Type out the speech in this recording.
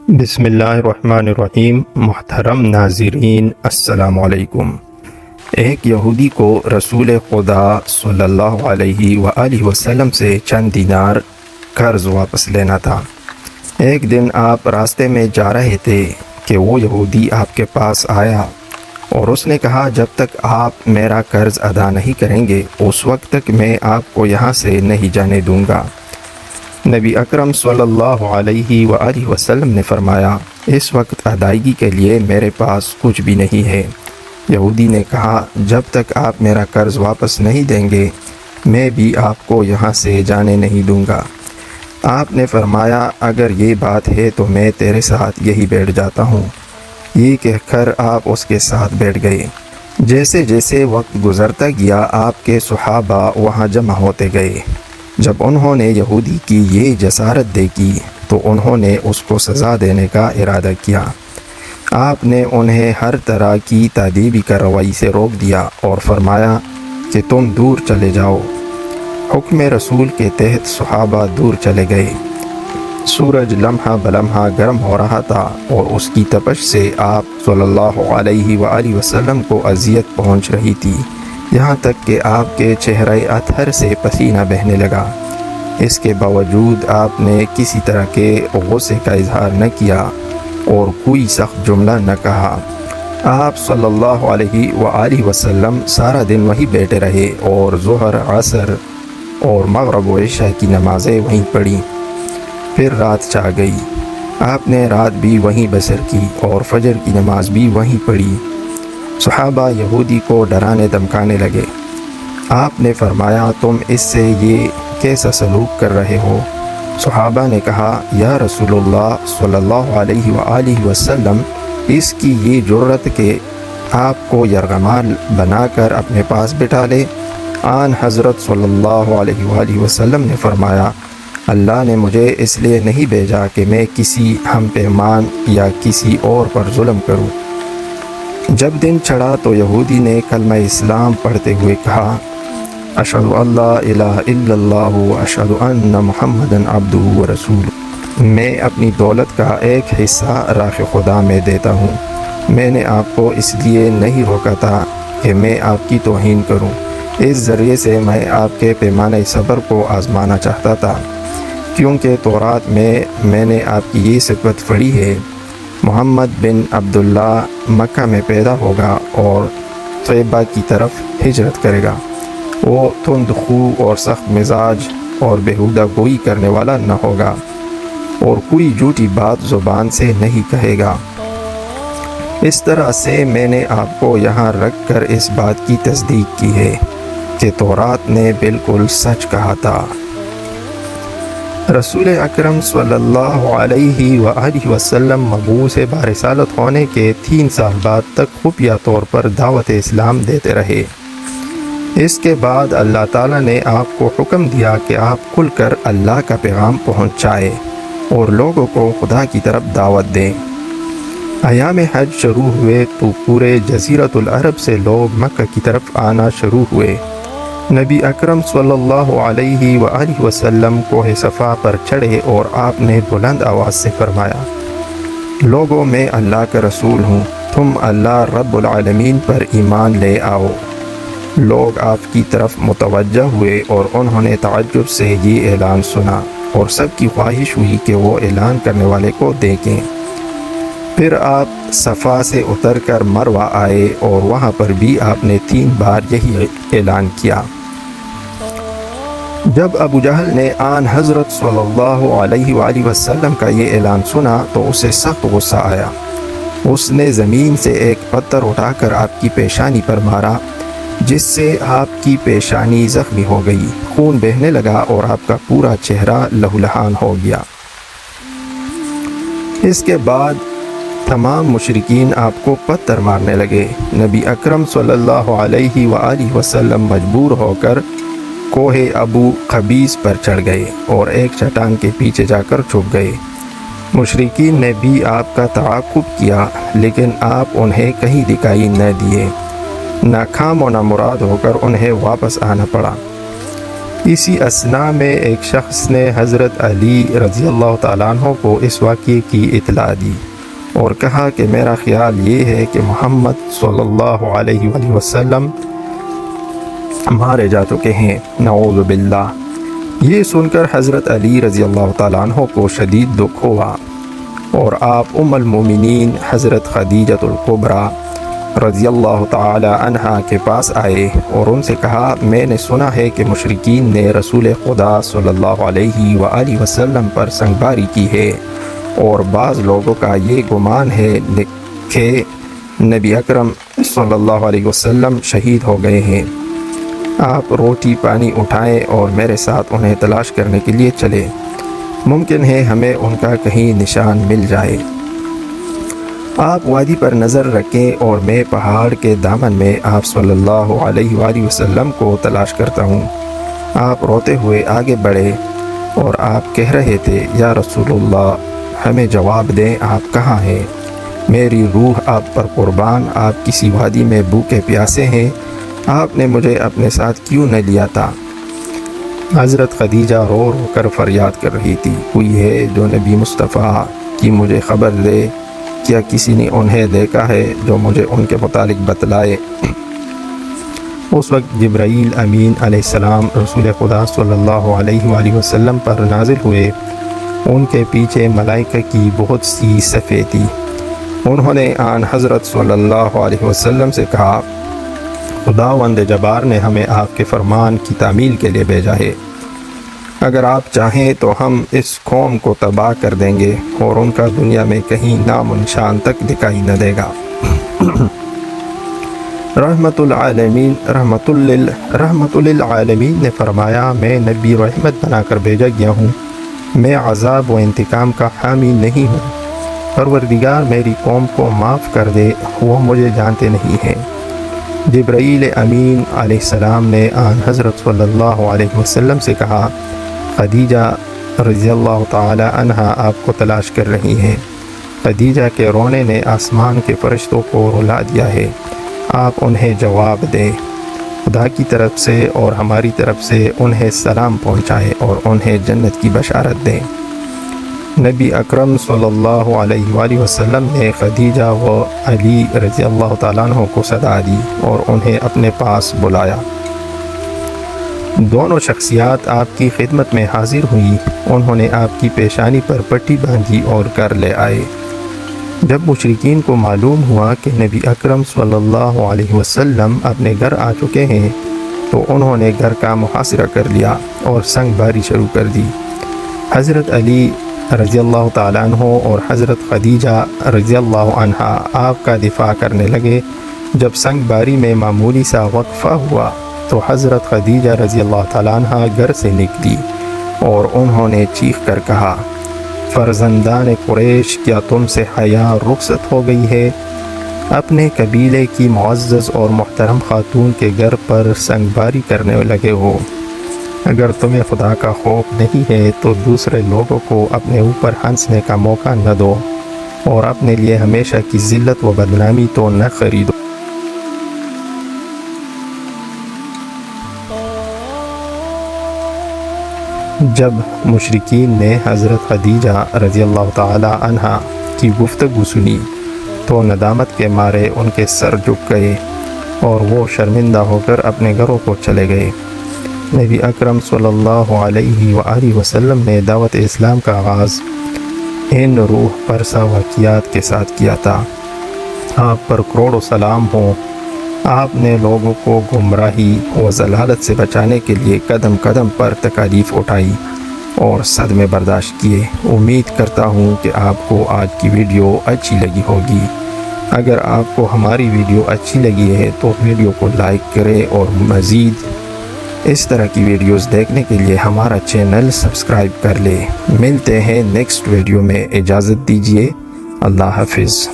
بسم اللہ الرحمن الرحیم۔ محترم ناظرین، السلام علیکم۔ ایک یہودی کو رسول خدا صلی اللہ علیہ وآلہ وسلم سے چند دینار قرض واپس لینا تھا۔ ایک دن آپ راستے میں جا رہے تھے کہ وہ یہودی آپ کے پاس آیا اور اس نے کہا، جب تک آپ میرا قرض ادا نہیں کریں گے اس وقت تک میں آپ کو یہاں سے نہیں جانے دوں گا۔ نبی اکرم صلی اللہ علیہ وآلہ وسلم نے فرمایا، اس وقت ادائیگی کے لیے میرے پاس کچھ بھی نہیں ہے۔ یہودی نے کہا، جب تک آپ میرا قرض واپس نہیں دیں گے میں بھی آپ کو یہاں سے جانے نہیں دوں گا۔ آپ نے فرمایا، اگر یہ بات ہے تو میں تیرے ساتھ یہی بیٹھ جاتا ہوں۔ یہ کہہ کر آپ اس کے ساتھ بیٹھ گئے۔ جیسے جیسے وقت گزرتا گیا آپ کے صحابہ وہاں جمع ہوتے گئے۔ جب انہوں نے یہودی کی یہ جسارت دیکھی تو انہوں نے اس کو سزا دینے کا ارادہ کیا۔ آپ نے انہیں ہر طرح کی تادیبی کارروائی سے روک دیا اور فرمایا کہ تم دور چلے جاؤ۔ حکم رسول کے تحت صحابہ دور چلے گئے۔ سورج لمحہ بلمحہ گرم ہو رہا تھا اور اس کی تپش سے آپ صلی اللہ علیہ وآلہ وسلم کو اذیت پہنچ رہی تھی، یہاں تک کہ آپ کے چہرہ اطہر سے پسینہ بہنے لگا۔ اس کے باوجود آپ نے کسی طرح کے غصے کا اظہار نہ کیا اور کوئی سخت جملہ نہ کہا۔ آپ صلی اللہ علیہ وآلہ وسلم سارا دن وہیں بیٹھے رہے اور ظہر، عصر اور مغرب و عشاء کی نمازیں وہیں پڑھیں۔ پھر رات چھا گئی۔ آپ نے رات بھی وہیں بسر کی اور فجر کی نماز بھی وہیں پڑھی۔ صحابہ یہودی کو ڈرانے دھمکانے لگے۔ آپ نے فرمایا، تم اس سے یہ کیسا سلوک کر رہے ہو؟ صحابہ نے کہا، یا رسول اللہ صلی اللہ علیہ وآلہ وسلم، اس کی یہ جرت کہ آپ کو یرغمال بنا کر اپنے پاس بٹھا لے۔ آن حضرت صلی اللہ علیہ وآلہ وسلم نے فرمایا، اللہ نے مجھے اس لیے نہیں بھیجا کہ میں کسی ہم پیمان یا کسی اور پر ظلم کروں۔ جب دن چڑھا تو یہودی نے کلمہ اسلام پڑھتے ہوئے کہا، اشہد ان لا الہ الا اللہ و اشہد ان محمدًا عبدہ و رسولہ۔ میں اپنی دولت کا ایک حصہ راہ خدا میں دیتا ہوں۔ میں نے آپ کو اس لیے نہیں روکا تھا کہ میں آپ کی توہین کروں، اس ذریعے سے میں آپ کے پیمانہ صبر کو آزمانا چاہتا تھا، کیونکہ تورات میں نے آپ کی یہ صفت پڑھی ہے، محمد بن عبداللہ مکہ میں پیدا ہوگا اور طیبہ کی طرف ہجرت کرے گا۔ وہ تند خو اور سخت مزاج اور بیہودہ گوئی کرنے والا نہ ہوگا اور کوئی جھوٹی بات زبان سے نہیں کہے گا۔ اس طرح سے میں نے آپ کو یہاں رکھ کر اس بات کی تصدیق کی ہے کہ تورات نے بالکل سچ کہا تھا۔ رسول اکرم صلی اللہ علیہ وآلہ وسلم مبعوث برسالت ہونے کے 3 سال بعد تک خفیہ طور پر دعوت اسلام دیتے رہے۔ اس کے بعد اللہ تعالیٰ نے آپ کو حکم دیا کہ آپ کھل کر اللہ کا پیغام پہنچائے اور لوگوں کو خدا کی طرف دعوت دیں۔ ایام حج شروع ہوئے تو پورے جزیرۃ العرب سے لوگ مکہ کی طرف آنا شروع ہوئے۔ نبی اکرم صلی اللہ علیہ وآلہ وسلم کوہ صفا پر چڑھے اور آپ نے بلند آواز سے فرمایا، لوگوں میں اللہ کا رسول ہوں، تم اللہ رب العالمین پر ایمان لے آؤ۔ لوگ آپ کی طرف متوجہ ہوئے اور انہوں نے تعجب سے یہ اعلان سنا اور سب کی خواہش ہوئی کہ وہ اعلان کرنے والے کو دیکھیں۔ پھر آپ صفا سے اتر کر مروہ آئے اور وہاں پر بھی آپ نے 3 بار یہی اعلان کیا۔ جب ابو جہل نے آن حضرت صلی اللہ علیہ وآلہ وسلم کا یہ اعلان سنا تو اسے سخت غصہ آیا۔ اس نے زمین سے ایک پتھر اٹھا کر آپ کی پیشانی پر مارا، جس سے آپ کی پیشانی زخمی ہو گئی، خون بہنے لگا اور آپ کا پورا چہرہ لہولہان ہو گیا۔ اس کے بعد تمام مشرکین آپ کو پتھر مارنے لگے۔ نبی اکرم صلی اللہ علیہ وآلہ وسلم مجبور ہو کر کوہ ابو قبیس پر چڑھ گئے اور ایک چٹان کے پیچھے جا کر چھپ گئے۔ مشرکین نے بھی آپ کا تعاقب کیا لیکن آپ انہیں کہیں دکھائی نہ دیے۔ ناکام و نامراد ہو کر انہیں واپس آنا پڑا۔ اسی اثناء میں ایک شخص نے حضرت علی رضی اللہ تعالیٰ عنہ کو اس واقعے کی اطلاع دی اور کہا کہ میرا خیال یہ ہے کہ محمد صلی اللہ علیہ وآلہ وسلم مارے جا چکے ہیں، نعوذ باللہ۔ یہ سن کر حضرت علی رضی اللہ تعالیٰ عنہ کو شدید دکھ ہوا اور آپ ام المومنین حضرت خدیجہ الکبریٰ رضی اللہ تعالی عنہا کے پاس آئے اور ان سے کہا، میں نے سنا ہے کہ مشرکین نے رسول خدا صلی اللہ علیہ وآلہ وسلم پر سنگباری کی ہے، اور بعض لوگوں کا یہ گمان ہے کہ نبی اکرم صلی اللہ علیہ وسلم شہید ہو گئے ہیں۔ آپ روٹی پانی اٹھائیں اور میرے ساتھ انہیں تلاش کرنے کے لیے چلے، ممکن ہے ہمیں ان کا کہیں نشان مل جائے۔ آپ وادی پر نظر رکھیں اور میں پہاڑ کے دامن میں آپ صلی اللہ علیہ وآلہ وسلم کو تلاش کرتا ہوں۔ آپ روتے ہوئے آگے بڑھے اور آپ کہہ رہے تھے، یا رسول اللہ، ہمیں جواب دیں، آپ کہاں ہیں؟ میری روح آپ پر قربان، آپ کسی وادی میں بھوکے پیاسے ہیں، آپ نے مجھے اپنے ساتھ کیوں نہ لیا تھا؟ حضرت خدیجہ رو رو کر فریاد کر رہی تھی، کوئی ہے جو نبی مصطفیٰ کی مجھے خبر دے، کیا کسی نے انہیں دیکھا ہے جو مجھے ان کے متعلق بتلائے؟ اس وقت جبرائیل امین علیہ السلام رسول خدا صلی اللہ علیہ وآلہ وسلم پر نازل ہوئے۔ ان کے پیچھے ملائکہ کی بہت سی صفیں تھی۔ انہوں نے آن حضرت صلی اللہ علیہ وسلم سے کہا، خداوند جبار نے ہمیں آپ کے فرمان کی تعمیل کے لیے بھیجا ہے، اگر آپ چاہیں تو ہم اس قوم کو تباہ کر دیں گے اور ان کا دنیا میں کہیں نام و نشان تک دکھائی نہ دے گا۔ رحمت للعالمین نے فرمایا، میں نبی رحمت بنا کر بھیجا گیا ہوں، میں عذاب و انتقام کا حامی نہیں ہوں۔ پروردگار میری قوم کو معاف کر دے، وہ مجھے جانتے نہیں ہیں۔ جبرائیل امین علیہ السلام نے آن حضرت صلی اللہ علیہ وسلم سے کہا، خدیجہ رضی اللہ تعالی عنہا آپ کو تلاش کر رہی ہیں۔ خدیجہ کے رونے نے آسمان کے فرشتوں کو رلا دیا ہے، آپ انہیں جواب دیں، خدا کی طرف سے اور ہماری طرف سے انہیں سلام پہنچائے اور انہیں جنت کی بشارت دیں۔ نبی اکرم صلی اللہ علیہ وآلہ وسلم نے خدیجہ و علی رضی اللہ تعالیٰ عنہ کو صدا دی اور انہیں اپنے پاس بلایا۔ دونوں شخصیات آپ کی خدمت میں حاضر ہوئیں، انہوں نے آپ کی پیشانی پر پٹی باندھی اور گھر لے آئے۔ جب مشرکین کو معلوم ہوا کہ نبی اکرم صلی اللہ علیہ وسلم اپنے گھر آ چکے ہیں تو انہوں نے گھر کا محاصرہ کر لیا اور سنگ باری شروع کر دی۔ حضرت علی رضی اللہ تعالیٰ عنہ اور حضرت خدیجہ رضی اللہ عنہا آپ کا دفاع کرنے لگے۔ جب سنگ باری میں معمولی سا وقفہ ہوا تو حضرت خدیجہ رضی اللہ تعالیٰ عنہا گھر سے نکلی اور انہوں نے چیخ کر کہا، فرزندان قریش، کیا تم سے حیا رخصت ہو گئی ہے؟ اپنے قبیلے کی معزز اور محترم خاتون کے گھر پر سنگ باری کرنے لگے ہو۔ اگر تمہیں خدا کا خوف نہیں ہے تو دوسرے لوگوں کو اپنے اوپر ہنسنے کا موقع نہ دو اور اپنے لیے ہمیشہ کی ذلت و بدنامی تو نہ خریدو۔ جب مشرکین نے حضرت خدیجہ رضی اللہ تعالی عنہا کی گفتگو سنی تو ندامت کے مارے ان کے سر جھک گئے اور وہ شرمندہ ہو کر اپنے گھروں کو چلے گئے۔ نبی اکرم صلی اللہ علیہ وآلہ وسلم نے دعوت اسلام کا آغاز ان روح پرسا واقعات کے ساتھ کیا تھا۔ آپ پر کروڑوں سلام ہوں۔ آپ نے لوگوں کو گمراہی و ضلالت سے بچانے کے لیے قدم قدم پر تکالیف اٹھائی اور صدمے برداشت کیے۔ امید کرتا ہوں کہ آپ کو آج کی ویڈیو اچھی لگی ہوگی۔ اگر آپ کو ہماری ویڈیو اچھی لگی ہے تو ویڈیو کو لائک کریں اور مزید اس طرح کی ویڈیوز دیکھنے کے لیے ہمارا چینل سبسکرائب کر لیں۔ ملتے ہیں نیکسٹ ویڈیو میں، اجازت دیجیے، اللہ حافظ۔